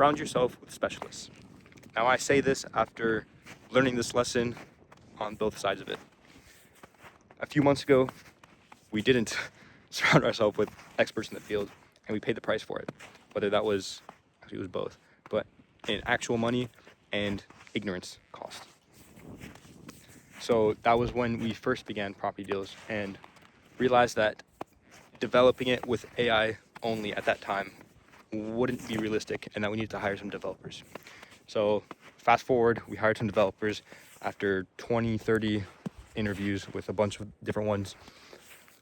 Surround yourself with specialists. Now, I say this after learning this lesson on both sides of it. A few months ago, we didn't surround ourselves with experts in the field, and we paid the price for it. Whether that was, actually it was both, but in actual money and ignorance cost. So that was when we first began Property Deals and realized that developing it with AI only at that time wouldn't be realistic, and that we needed to hire some developers. So fast forward, we hired some developers after 20, 30 interviews with a bunch of different ones,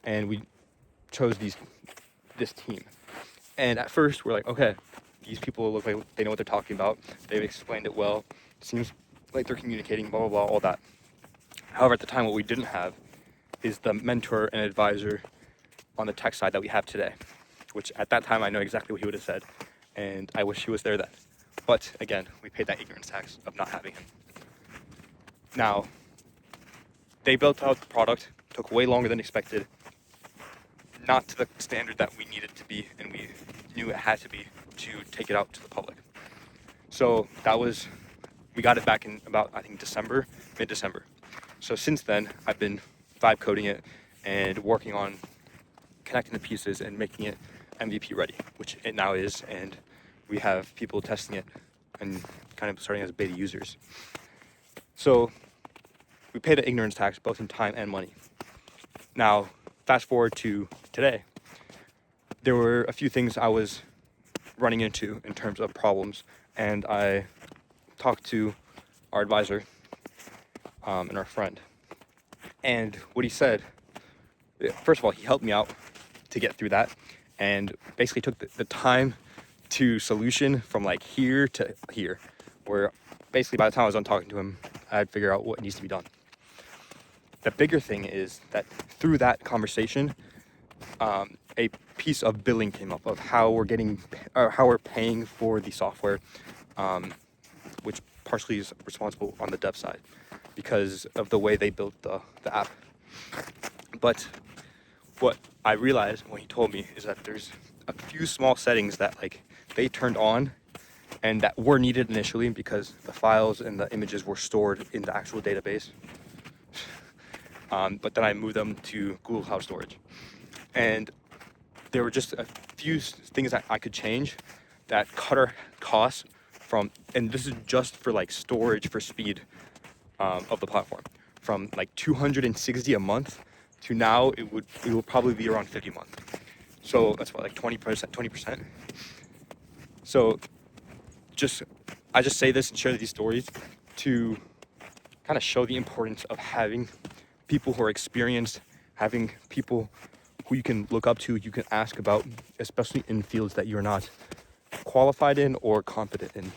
and we chose this team. And at first we're like, okay, these people look like they know what they're talking about. They've explained it well. Seems like they're communicating, blah, blah, blah, all that. However, at the time, what we didn't have is the mentor and advisor on the tech side that we have today, which at that time, I know exactly what he would have said, and I wish he was there then. But again, we paid that ignorance tax of not having him. Now, they built out the product, took way longer than expected, not to the standard that we needed to be, and we knew it had to be to take it out to the public. So we got it back in about, I think, mid-December. So since then, I've been vibe coding it and working on connecting the pieces and making it MVP ready, which it now is, and we have people testing it and kind of starting as beta users. So we paid an ignorance tax both in time and money. Now, fast forward to today, there were a few things I was running into in terms of problems, and I talked to our advisor and our friend. And what he said, first of all, he helped me out to get through that, and basically took the time to solution from like here to here, where basically by the time I was done talking to him, I'd figure out what needs to be done. The bigger thing is that through that conversation, a piece of billing came up of how we're paying for the software, which partially is responsible on the dev side because of the way they built the app. But what I realized when he told me is that there's a few small settings that like they turned on and that were needed initially because the files and the images were stored in the actual database. But then I moved them to Google Cloud Storage. And there were just a few things that I could change that cut our costs from, and this is just for like storage for speed of the platform, from like $260 a month to now it will probably be around $50 a month. So that's what, like 20%. So I just say this and share these stories to kind of show the importance of having people who are experienced, having people who you can look up to, you can ask about, especially in fields that you're not qualified in or competent in.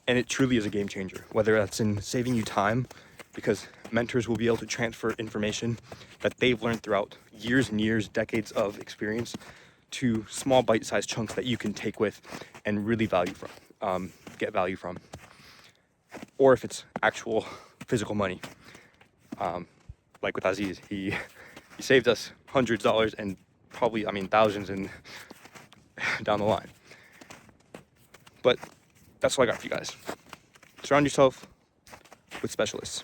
And it truly is a game changer, whether that's in saving you time, because mentors will be able to transfer information that they've learned throughout years and years, decades of experience, to small bite-sized chunks that you can take with and really get value from. Or if it's actual physical money, like with Aziz, he saved us hundreds of dollars and probably, thousands and down the line. But that's all I got for you guys. Surround yourself with specialists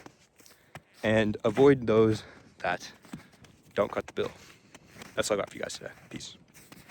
and avoid those that don't cut the bill. That's all I got for you guys today. Peace.